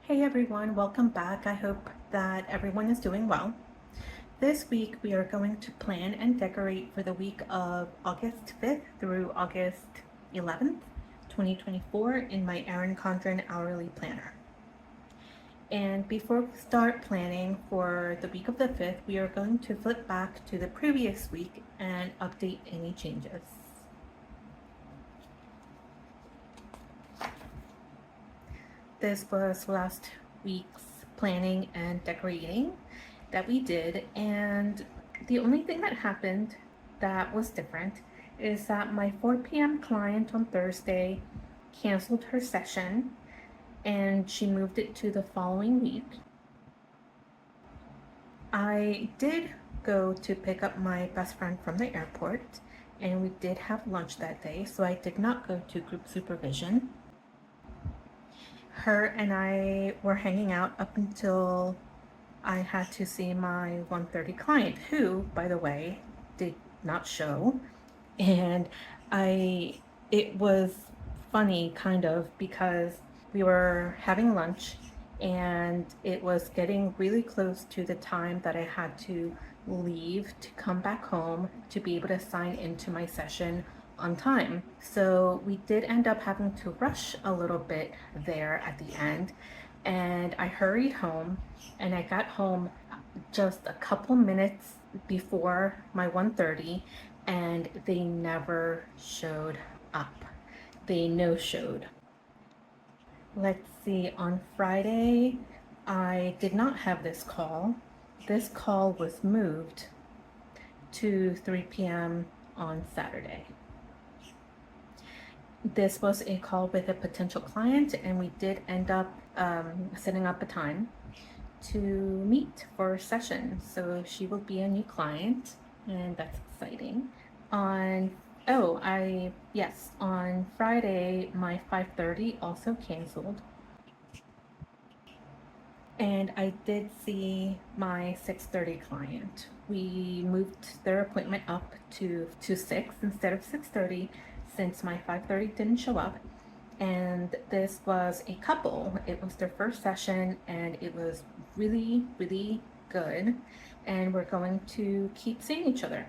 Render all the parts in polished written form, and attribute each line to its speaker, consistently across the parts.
Speaker 1: Hey everyone, welcome back. I hope that everyone is doing well. This week we are going to plan and decorate for the week of August 5th through August 11th, 2024 in my Erin Condren Hourly Planner. And before we start planning for the week of the 5th, we are going to flip back to the previous week and update any changes. This was last week's planning and decorating that we did, and the only thing that happened that was different is that my 4 p.m. client on Thursday canceled her session and she moved it to the following week. I did go to pick up my best friend from the airport and we did have lunch that day, so I did not go to group supervision. Her and I were hanging out up until I had to see my 1:30 client, who, by the way, did not show. And it was funny kind of because we were having lunch and it was getting really close to the time that I had to leave to come back home to be able to sign into my session on time. So we did end up having to rush a little bit there at the end, and I hurried home and I got home just a couple minutes before my 1:30 and they never showed up. They no-showed. Let's see, on Friday, I did not have this call. This call was moved to 3 p.m. on Saturday. This was a call with a potential client, and we did end up setting up a time to meet for a session. So she will be a new client, and that's exciting. On Friday, my 5:30 also canceled. And I did see my 6:30 client. We moved their appointment up to 6 instead of 6:30 since my 5:30 didn't show up. And this was a couple. It was their first session and it was really, really good. And we're going to keep seeing each other.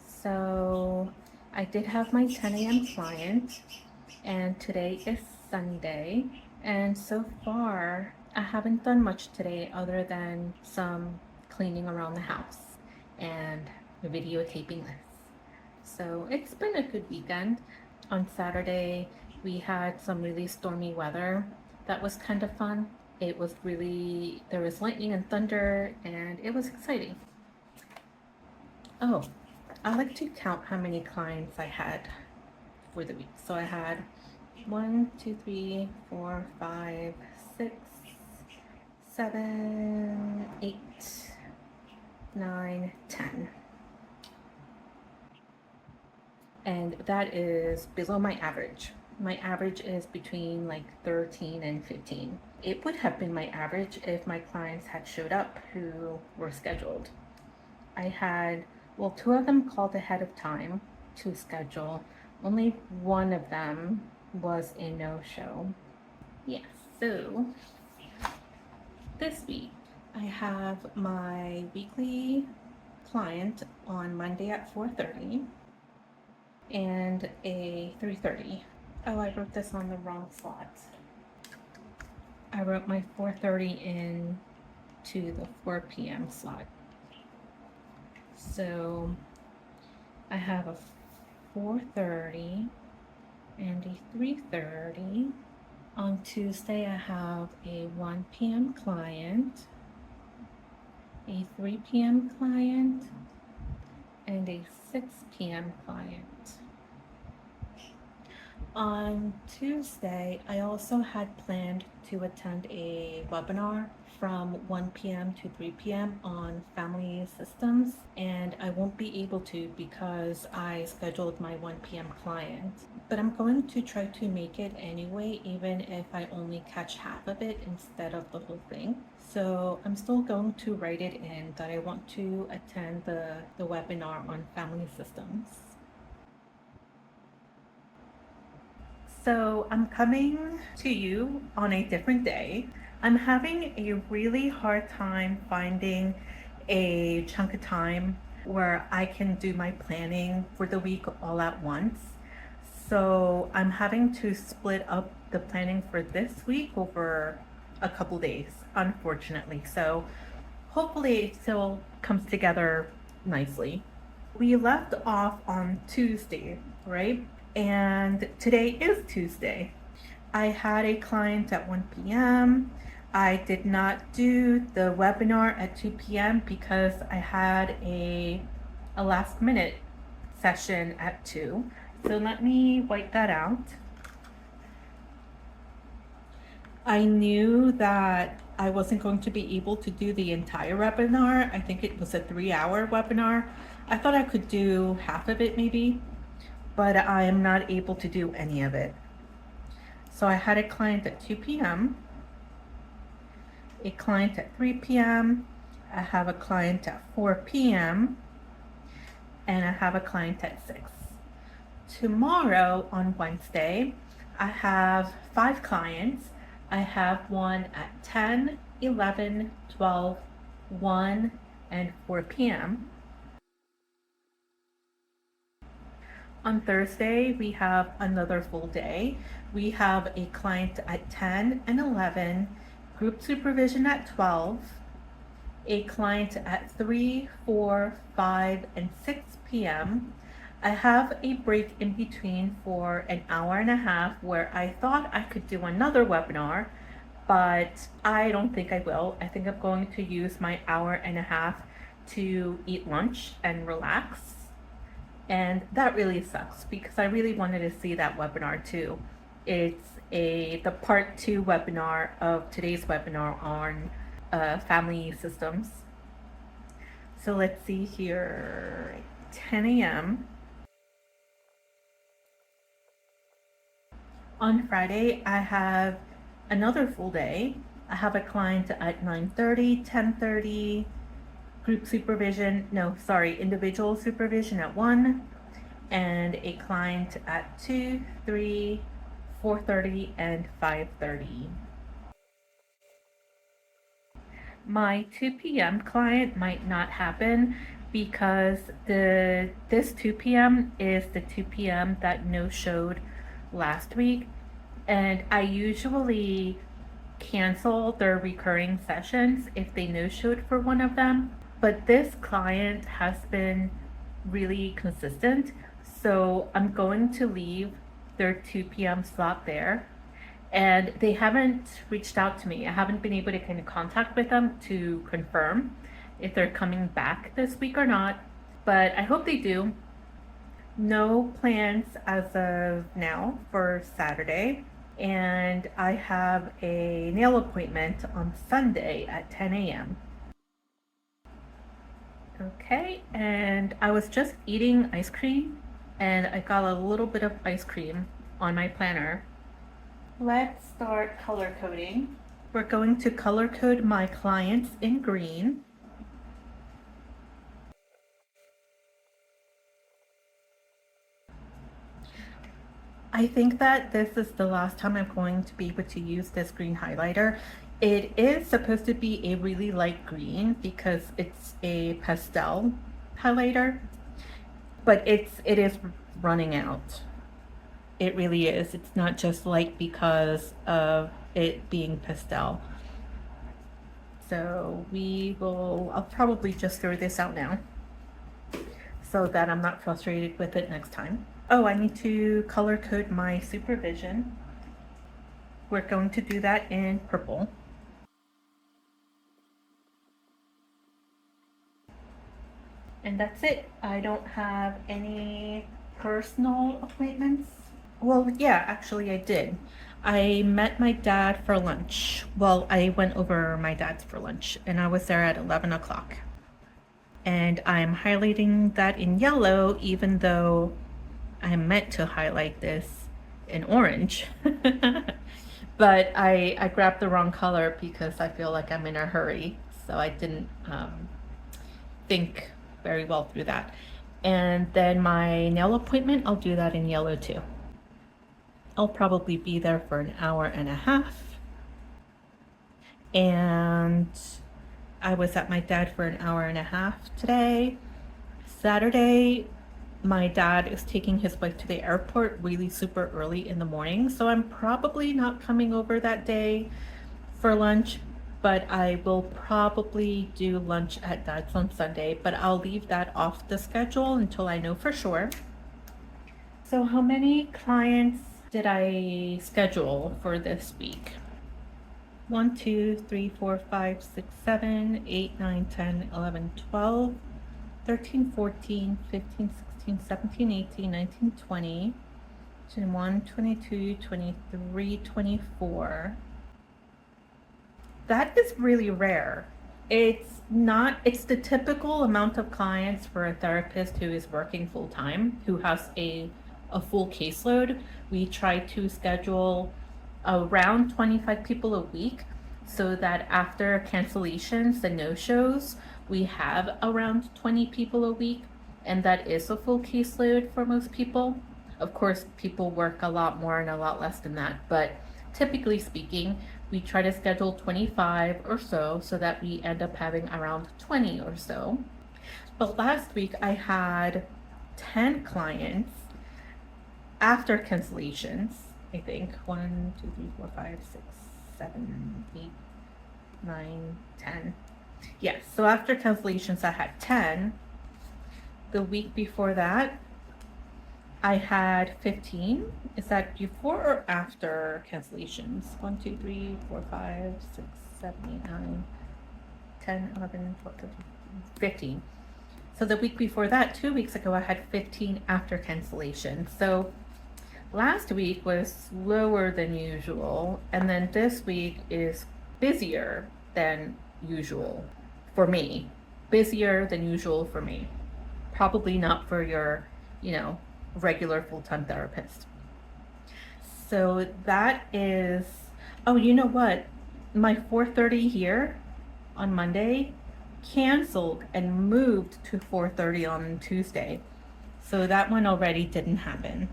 Speaker 1: So I did have my 10 a.m. client, and today is Sunday. And so far, I haven't done much today other than some cleaning around the house and videotaping this. So it's been a good weekend. On Saturday, we had some really stormy weather. That was kind of fun. There was lightning and thunder, and it was exciting. Oh, I like to count how many clients I had for the week. So I had 1, 2, 3, 4, 5, 6, 7, 8, 9, 10. And that is below my average. My average is between like 13 and 15. It would have been my average if my clients had showed up who were scheduled. I had, well, 2 of them called ahead of time to schedule. Only one of them was a no-show. Yes, so this week I have my weekly client on Monday at 4:30 and a 3:30. Oh, I wrote this on the wrong slot. I wrote my 4:30 in to the 4 p.m. slot. So I have a 4:30 and a 3:30. On Tuesday, I have a 1 p.m. client, a 3 p.m. client, and a 6 p.m. client. On Tuesday, I also had planned to attend a webinar from 1 p.m. to 3 p.m. on family systems, and I won't be able to because I scheduled my 1 p.m. client. But I'm going to try to make it anyway, even if I only catch half of it instead of the whole thing. So I'm still going to write it in that I want to attend the webinar on family systems. So I'm coming to you on a different day. I'm having a really hard time finding a chunk of time where I can do my planning for the week all at once. So I'm having to split up the planning for this week over a couple days, unfortunately. So hopefully it still comes together nicely. We left off on Tuesday, right? And today is Tuesday. I had a client at 1 p.m. I did not do the webinar at 2 p.m. because I had a last minute session at 2. So let me wipe that out. I knew that I wasn't going to be able to do the entire webinar. I think it was a 3-hour webinar. I thought I could do half of it maybe, but I am not able to do any of it. So I had a client at 2 p.m., a client at 3 p.m., I have a client at 4 p.m., and I have a client at 6. Tomorrow on Wednesday, I have 5 clients. I have one at 10, 11, 12, 1, and 4 p.m. On Thursday, we have another full day. We have a client at 10 and 11, group supervision at 12, a client at 3, 4, 5, and 6 p.m. I have a break in between for an hour and a half where I thought I could do another webinar, but I don't think I will. I think I'm going to use my hour and a half to eat lunch and relax. And that really sucks because I really wanted to see that webinar too. It's the part 2 webinar of today's webinar on family systems. So let's see here, 10 a.m. On Friday, I have another full day. I have a client at 9:30, 10:30, individual supervision at 1, and a client at 2, 3, 4:30, and 5:30. My 2 p.m. client might not happen because this 2 p.m. is the 2 p.m. that no-showed last week, and I usually cancel their recurring sessions if they no-showed for one of them, but this client has been really consistent, so I'm going to leave their 2 p.m. slot there. And they haven't reached out to me. I haven't been able to kind of contact with them to confirm if they're coming back this week or not, but I hope they do. No plans as of now for Saturday, and I have a nail appointment on Sunday at 10 a.m. Okay, and I was just eating ice cream, and I got a little bit of ice cream on my planner. Let's start color coding. We're going to color code my clients in green. I think that this is the last time I'm going to be able to use this green highlighter. It is supposed to be a really light green because it's a pastel highlighter, but it is running out. It really is. It's not just light because of it being pastel. So I'll probably just throw this out now so that I'm not frustrated with it next time. Oh, I need to color code my supervision. We're going to do that in purple. And that's it. I don't have any personal appointments. Well, yeah, actually I did. I met my dad for lunch. Well, I went over my dad's for lunch, and I was there at 11 o'clock. And I'm highlighting that in yellow, even though I meant to highlight this in orange. But I grabbed the wrong color because I feel like I'm in a hurry. So I didn't think very well through that. And then my nail appointment, I'll do that in yellow too. I'll probably be there for an hour and a half. And I was at my dad for an hour and a half today. Saturday, my dad is taking his wife to the airport really super early in the morning, so I'm probably not coming over that day for lunch, but I will probably do lunch at dad's on Sunday, but I'll leave that off the schedule until I know for sure. So how many clients did I schedule for this week? 1, 2, 3, 4, 5, 6, 7, 8, 9, 10, 11, 12, 13, 14, 15, 16, 17, 18, 19, 20, 21, 22, 23, 24. That is really rare. It's not, it's the typical amount of clients for a therapist who is working full time, who has a full caseload. We try to schedule around 25 people a week so that after cancellations and no-shows, we have around 20 people a week, and that is a full caseload for most people. Of course, people work a lot more and a lot less than that, but typically speaking, we try to schedule 25 or so that we end up having around 20 or so. But last week I had 10 clients after cancellations. I think 1, 2, 3, 4, 5, 6, 7, 8, 9, 10. Yes, so after cancellations I had 10. The week before that I had 15. Is that before or after cancellations? 1, 2, 3, 4, 5, 6, 7, 8, 9, 10, 11, 12, 13, 15. So the week before that, 2 weeks ago, I had 15 after cancellation. So last week was lower than usual, and then this week is busier than usual for me. Busier than usual for me. Probably not for your, regular full-time therapist. So that is, oh, you know what? My 4:30 here on Monday canceled and moved to 4:30 on Tuesday. So that one already didn't happen.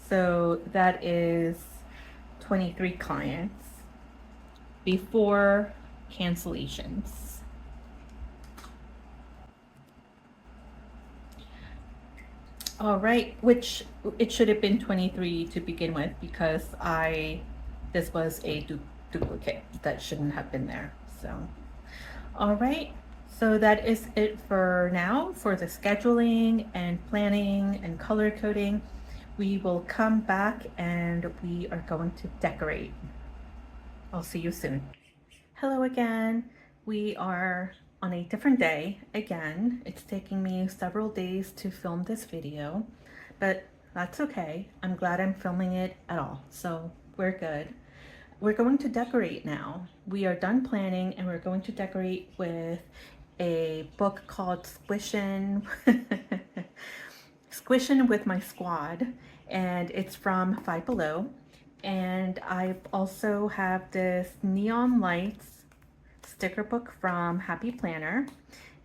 Speaker 1: So that is 23 clients before cancellations. All right, which it should have been 23 to begin with because this was a duplicate that shouldn't have been there. So, all right, so that is it for now for the scheduling and planning and color coding. We will come back and we are going to decorate. I'll see you soon. Hello again. We are on a different day again. It's taking me several days to film this video, but that's okay. I'm glad I'm filming it at all, so we're good. We're going to decorate now. We are done planning and we're going to decorate with a book called Squishin' Squishin' with My Squad, and it's from Five Below. And I also have this Neon Lights sticker book from Happy Planner,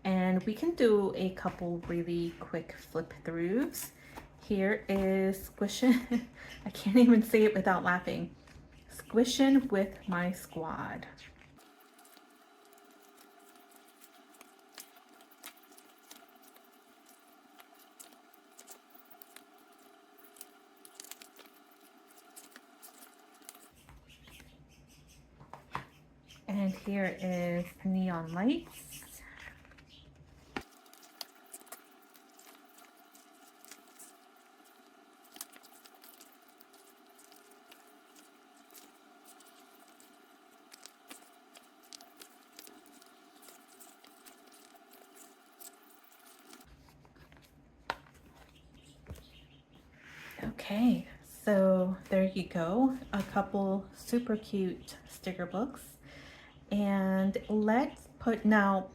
Speaker 1: and we can do a couple really quick flip throughs. Here is Squishin', I can't even say it without laughing. Squishin' with My Squad. And here is Neon Lights. Okay, so there you go. A couple super cute sticker books. And let's put, now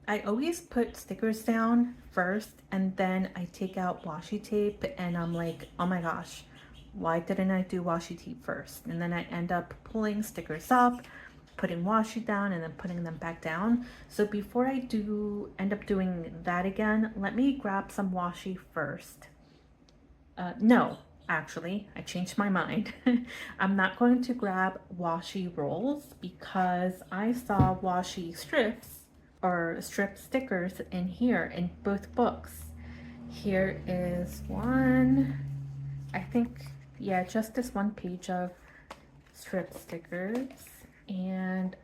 Speaker 1: I always put stickers down first and then I take out washi tape and I'm like, oh my gosh, why didn't I do washi tape first? And then I end up pulling stickers up, putting washi down and then putting them back down. So before I end up doing that again, let me grab some washi first. No, actually, I changed my mind. I'm not going to grab washi rolls because I saw washi strips or strip stickers in here in both books. Here is one, I think, yeah, just this one page of strip stickers. And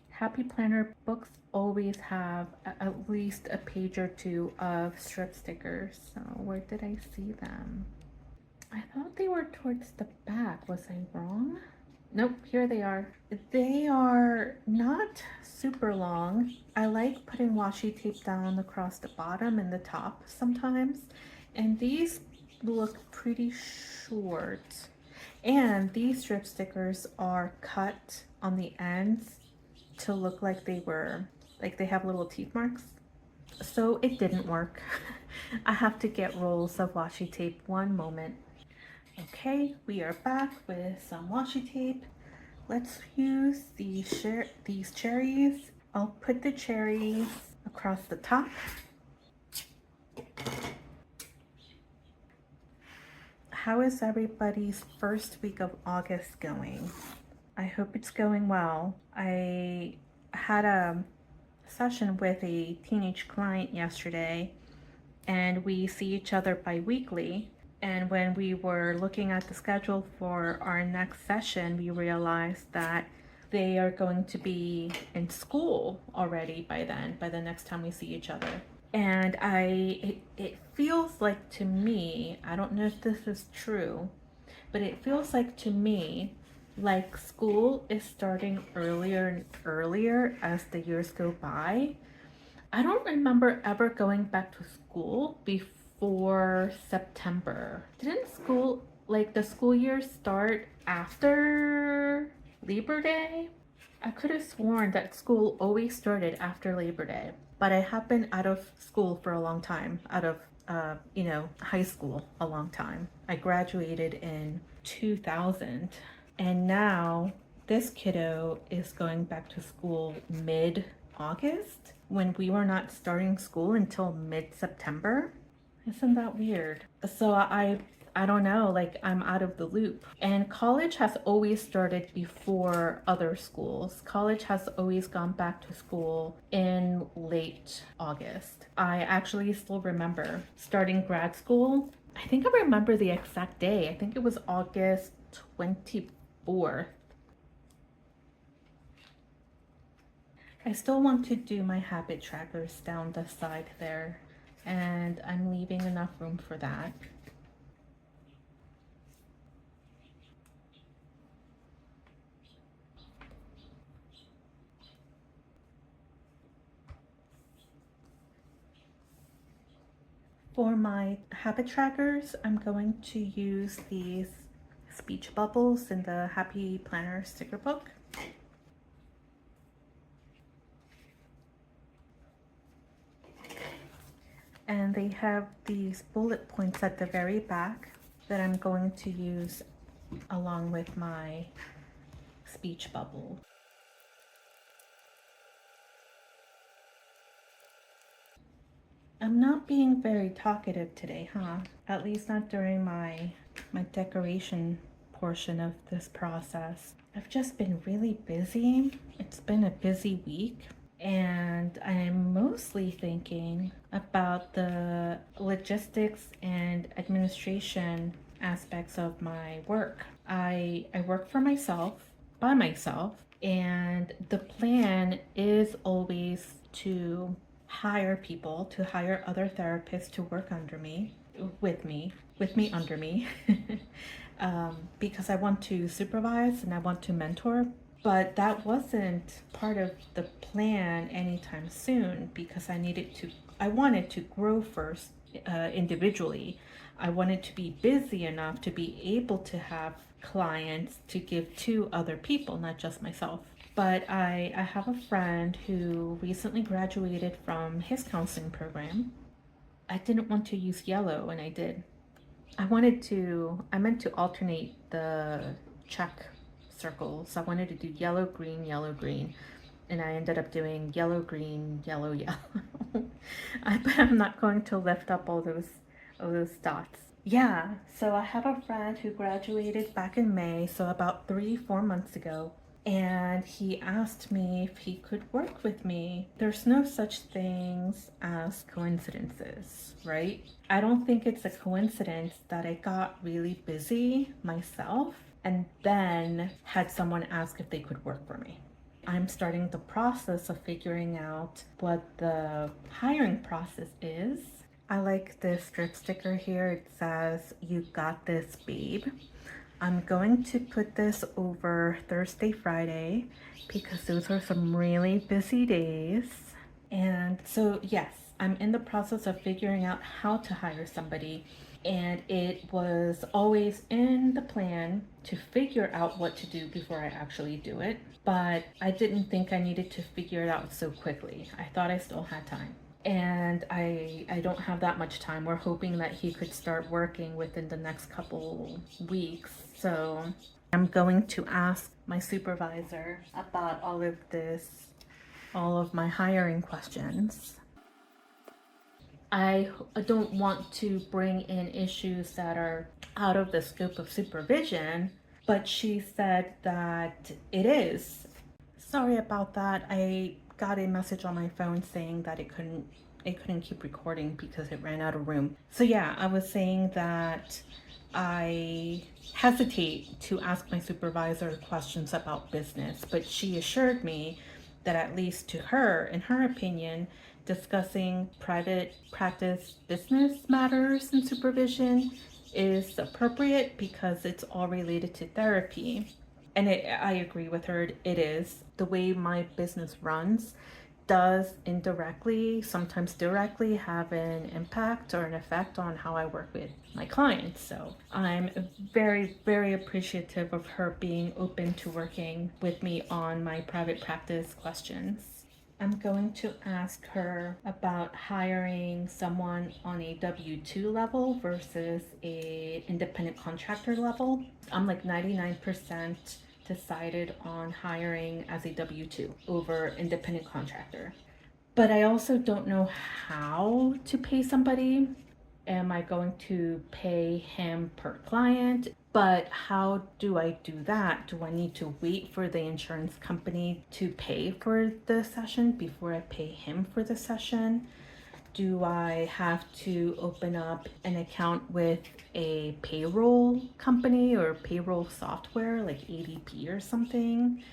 Speaker 1: Happy Planner books always have at least a page or two of strip stickers. So where did I see them? I thought they were towards the back. Was I wrong? Nope, here they are. They are not super long. I like putting washi tape down across the bottom and the top sometimes. And these look pretty short. And these strip stickers are cut on the ends to look like they were, like they have little teeth marks. So it didn't work. I have to get rolls of washi tape. One moment. Okay, we are back with some washi tape. Let's use these cherries. I'll put the cherries across the top. How is everybody's first week of August going? I hope it's going well. I had a session with a teenage client yesterday, and we see each other bi-weekly. And when we were looking at the schedule for our next session, we realized that they are going to be in school already by then, by the next time we see each other. And it feels like to me, I don't know if this is true, but it feels like to me like school is starting earlier and earlier as the years go by. I don't remember ever going back to school before September. Didn't school, like the school year start after Labor Day? I could have sworn that school always started after Labor Day, but I have been out of school for a long time, out of high school a long time. I graduated in 2000, and now this kiddo is going back to school mid-August when we were not starting school until mid-September. Isn't that weird? So I don't know, like I'm out of the loop. And college has always started before other schools. College has always gone back to school in late August. I actually still remember starting grad school. I think I remember the exact day. I think it was August 24th. I still want to do my habit trackers down the side there, and I'm leaving enough room for that. For my habit trackers, I'm going to use these speech bubbles in the Happy Planner sticker book. And they have these bullet points at the very back that I'm going to use along with my speech bubble. I'm not being very talkative today, huh? At least not during my decoration portion of this process. I've just been really busy. It's been a busy week, and I'm mostly thinking about the logistics and administration aspects of my work. I work for myself, by myself, and the plan is always to hire people, to hire other therapists to work under me, with me under me, because I want to supervise and I want to mentor. But that wasn't part of the plan anytime soon because I wanted to grow first individually. I wanted to be busy enough to be able to have clients to give to other people, not just myself. But I have a friend who recently graduated from his counseling program. I didn't want to use yellow, and I did. I meant to alternate the check circles. I wanted to do yellow, green, and I ended up doing yellow, green, yellow, yellow. But I'm not going to lift up all those dots. Yeah, so I have a friend who graduated back in May, so about 3, 4 months ago, and he asked me if he could work with me. There's no such things as coincidences, right? I don't think it's a coincidence that I got really busy myself and then had someone ask if they could work for me. I'm starting the process of figuring out what the hiring process is. I like this strip sticker here. It says, "You got this, babe." I'm going to put this over Thursday, Friday, because those are some really busy days. And so, yes, I'm in the process of figuring out how to hire somebody. And it was always in the plan to figure out what to do before I actually do it. But I didn't think I needed to figure it out so quickly. I thought I still had time. And I don't have that much time. We're hoping that he could start working within the next couple weeks. So I'm going to ask my supervisor about all of this, all of my hiring questions. I don't want to bring in issues that are out of the scope of supervision, but she said that it is. Sorry about that. I got a message on my phone saying that it couldn't keep recording because it ran out of room. So yeah, I was saying that I hesitate to ask my supervisor questions about business, but she assured me that at least to her, in her opinion, discussing private practice business matters and supervision is appropriate because it's all related to therapy. And I agree with her, it is. The way my business runs does indirectly, sometimes directly, have an impact or an effect on how I work with my clients. So I'm very, very appreciative of her being open to working with me on my private practice questions. I'm going to ask her about hiring someone on a W-2 level versus a independent contractor level. I'm like 99% decided on hiring as a W-2 over independent contractor. But I also don't know how to pay somebody. Am I going to pay him per client? But how do I do that? Do I need to wait for the insurance company to pay for the session before I pay him for the session? Do I have to open up an account with a payroll company or payroll software like ADP or something?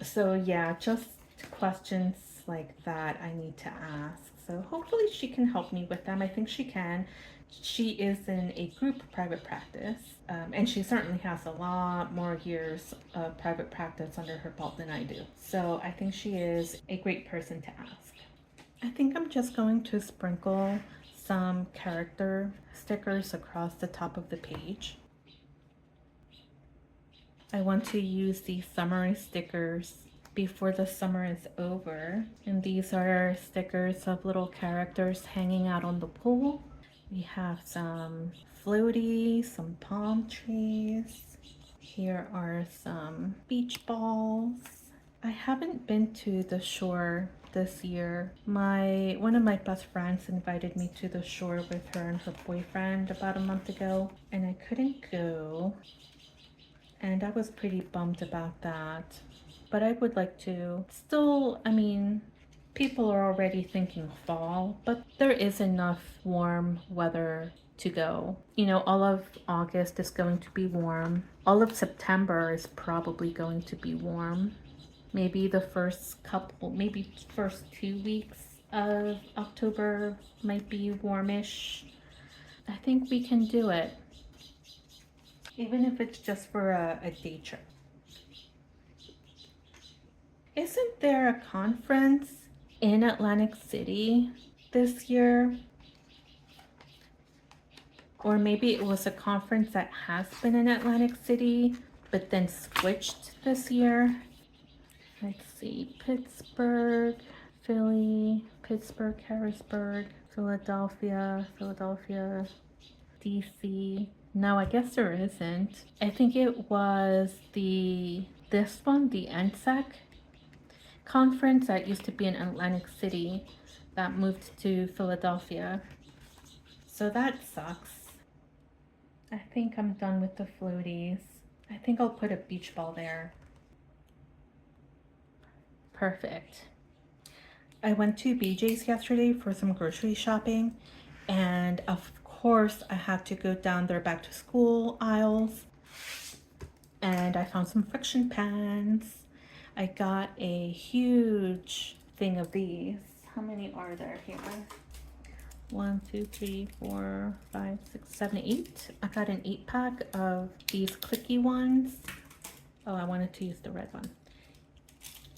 Speaker 1: So yeah, just questions like that I need to ask. So hopefully she can help me with them. I think she can. She is in a group private practice, and she certainly has a lot more years of private practice under her belt than I do. So I think she is a great person to ask. I think I'm just going to sprinkle some character stickers across the top of the page. I want to use these summary stickers before the summer is over. And these are stickers of little characters hanging out on the pool. We have some floaties, some palm trees. Here are some beach balls. I haven't been to the shore this year. One of my best friends invited me to the shore with her and her boyfriend about a month ago, and I couldn't go. And I was pretty bummed about that. But I would like to. Still, I mean, people are already thinking fall, but there is enough warm weather to go. You know, all of August is going to be warm. All of September is probably going to be warm. Maybe the maybe first 2 weeks of October might be warmish. I think we can do it, even if it's just for a day trip. Isn't there a conference in Atlantic City this year? Or maybe it was a conference that has been in Atlantic City, but then switched this year. Let's see, Pittsburgh, Philly, Pittsburgh, Harrisburg, Philadelphia, DC. No, I guess there isn't. I think it was this one, the NSEC conference that used to be in Atlantic City that moved to Philadelphia. So that sucks. I think I'm done with the floaties. I think I'll put a beach ball there. Perfect. I went to BJ's yesterday for some grocery shopping, and of course I had to go down their back to school aisles, and I found some friction pans. I got a huge thing of these. How many are there here? 1, 2, 3, 4, 5, 6, 7, 8. I got an 8-pack of these clicky ones. Oh, I wanted to use the red one.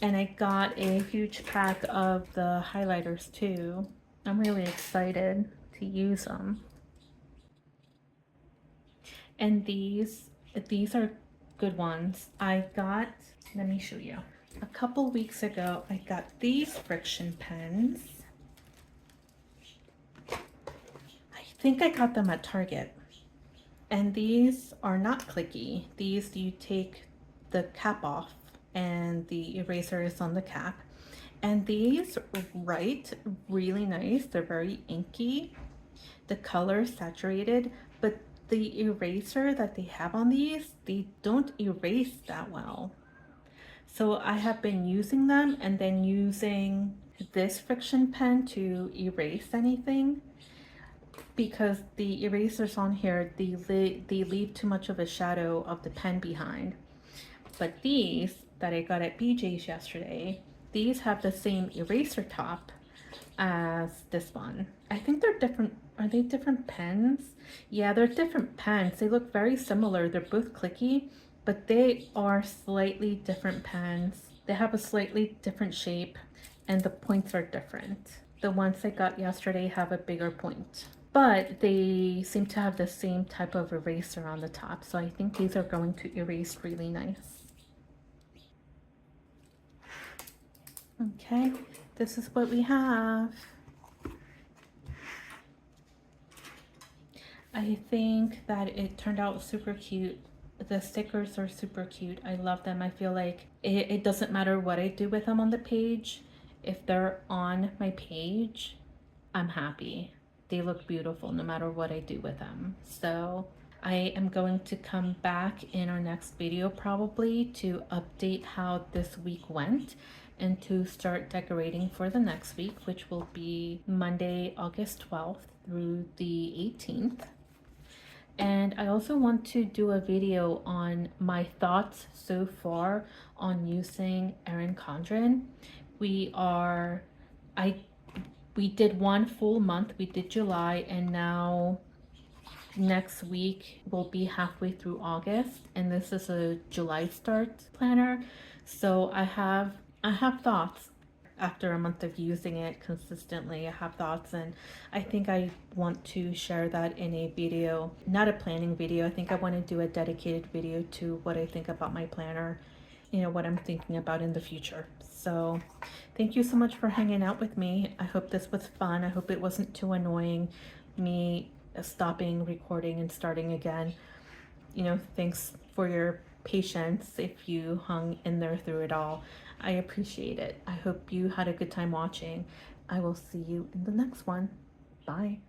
Speaker 1: And I got a huge pack of the highlighters too. I'm really excited to use them. And these are good ones. I got, let me show you. A couple weeks ago, I got these friction pens. I think I got them at Target. And these are not clicky. These, you take the cap off and the eraser is on the cap. And these write really nice. They're very inky. The color is saturated, but the eraser that they have on these, they don't erase that well. So I have been using them and then using this friction pen to erase anything, because the erasers on here, they leave too much of a shadow of the pen behind. But these that I got at BJ's yesterday, these have the same eraser top as this one. I think they're different. Are they different pens? Yeah, they're different pens. They look very similar. They're both clicky, but they are slightly different pens. They have a slightly different shape and the points are different. The ones I got yesterday have a bigger point, but they seem to have the same type of eraser on the top. So I think these are going to erase really nice. Okay, this is what we have. I think that it turned out super cute. The stickers are super cute. I love them. I feel like it doesn't matter what I do with them on the page. If they're on my page, I'm happy. They look beautiful no matter what I do with them. So I am going to come back in our next video probably to update how this week went and to start decorating for the next week, which will be Monday, August 12th through the 18th. And I also want to do a video on my thoughts so far on using Erin Condren. We did one full month, we did July, and now next week will be halfway through August, and this is a July start planner. So I have thoughts. After a month of using it consistently, I have thoughts, and I think I want to share that in a video, not a planning video. I think I want to do a dedicated video to what I think about my planner, what I'm thinking about in the future. So thank you so much for hanging out with me. I hope this was fun. I hope it wasn't too annoying, me stopping recording and starting again. Thanks for your patience if you hung in there through it all. I appreciate it. I hope you had a good time watching. I will see you in the next one. Bye.